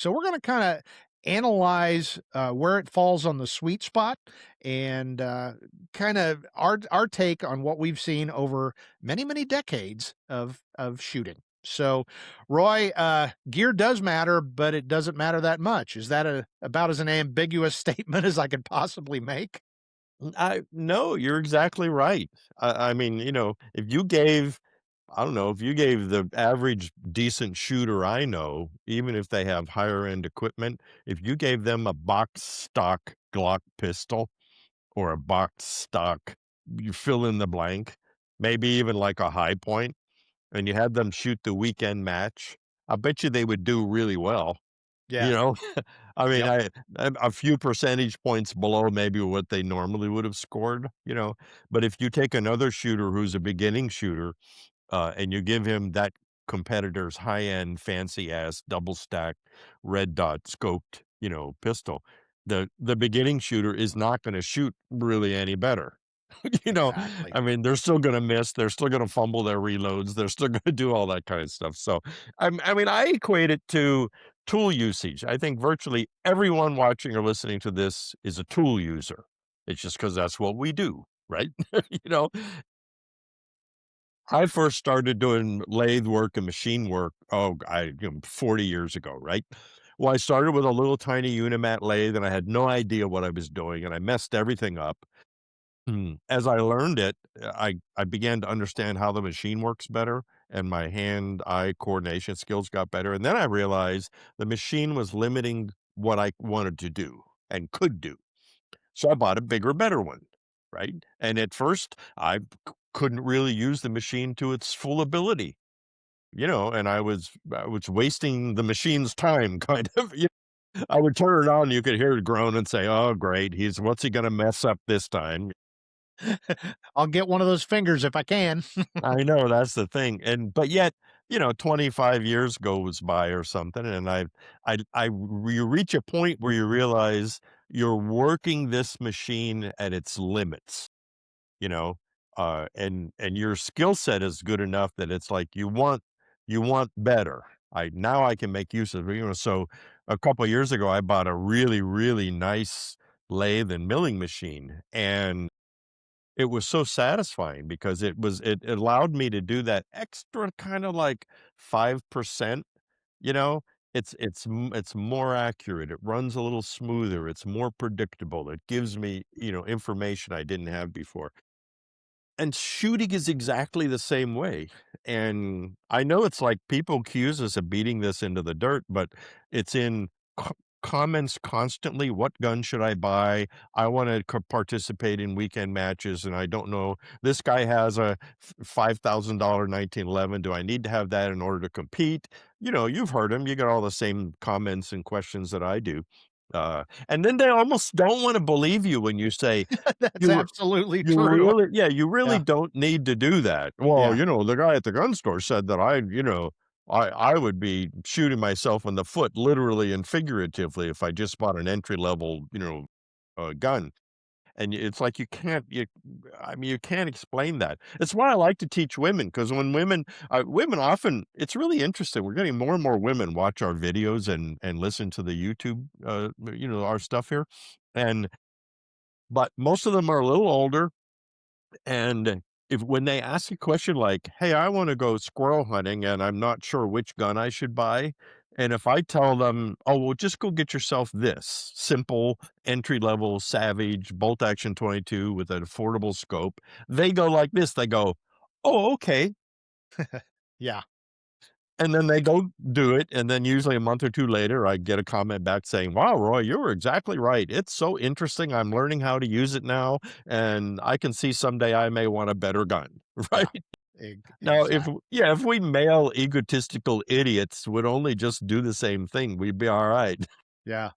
So we're going to kind of analyze where it falls on the sweet spot and kind of our take on what we've seen over many decades of shooting. So, Roy, gear does matter, but it doesn't matter that much. Is that about as an ambiguous statement as I could possibly make? I no, you're exactly right. I mean, if you gave I don't know, if you gave the average decent shooter I know, even if they have higher end equipment, if you gave them a box stock Glock pistol or a box stock, you fill in the blank, maybe even like a high point, and you had them shoot the weekend match, I bet you they would do really well. You Yeah. know? I mean, Yep. I'm a few percentage points below maybe what they normally would have scored, but if you take another shooter who's a beginning shooter, and you give him that competitor's high-end fancy ass double stack red dot scoped, pistol, the beginning shooter is not gonna shoot really any better. You know, Exactly. I mean, they're still gonna miss, they're still gonna fumble their reloads, they're still gonna do all that kind of stuff, so, I mean, I equate it to tool usage. I think virtually everyone watching or listening to this is a tool user. It's just because that's what we do, right? You know? I first started doing lathe work and machine work, 40 years ago, right? Well, I started with a little tiny Unimat lathe, and I had no idea what I was doing, and I messed everything up. As I learned it, I began to understand how the machine works better, and my hand-eye coordination skills got better, and then I realized the machine was limiting what I wanted to do and could do. So I bought a bigger, better one, right? And at first, couldn't really use the machine to its full ability, and I was wasting the machine's time kind of. I would turn it on, you could hear it groan and say, "Oh, great, what's he gonna mess up this time?" I'll get one of those fingers if I can. I know, that's the thing, but yet, 25 years goes by or something, and you reach a point where you realize you're working this machine at its limits. you know, and your skill set is good enough that it's like you want better. I can make use of it. So a couple of years ago, I bought a really, really nice lathe and milling machine, and it was so satisfying because it allowed me to do that extra kind of like 5%, you know? It's more accurate, it runs a little smoother, it's more predictable, it gives me, information I didn't have before. And shooting is exactly the same way, and I know it's like people accuse us of beating this into the dirt, but it's in co comments constantly, "What gun should I buy? I wanna participate in weekend matches, and I don't know, this guy has a $5,000 1911, do I need to have that in order to compete?" You've heard them. You get all the same comments and questions that I do, and then they almost don't wanna believe you when you say, That's "You absolutely you true. really yeah, you really Yeah. don't need to do that. Well, Yeah. the guy at the gun store said that I would be shooting myself in the foot literally and figuratively if I just bought an entry level, gun." And it's like I mean, you can't explain that. It's why I like to teach women because when women often it's really interesting. We're getting more and more women watch our videos and listen to the YouTube, our stuff here. And but most of them are a little older and if when they ask a question like, "Hey, I wanna go squirrel hunting and I'm not sure which gun I should buy," and if I tell them, "Oh, well, just go get yourself this simple entry-level Savage bolt action 22 with an affordable scope," they go like this, they go, "Oh, okay." Yeah. And then they go do it, and then usually a month or 2 later, I get a comment back saying, "Wow, Roy, you were exactly right. It's so interesting. I'm learning how to use it now, and I can see someday I may want a better gun." Yeah. Right? Now, Exactly. if we male egotistical idiots would only just do the same thing, we'd be alright. Yeah.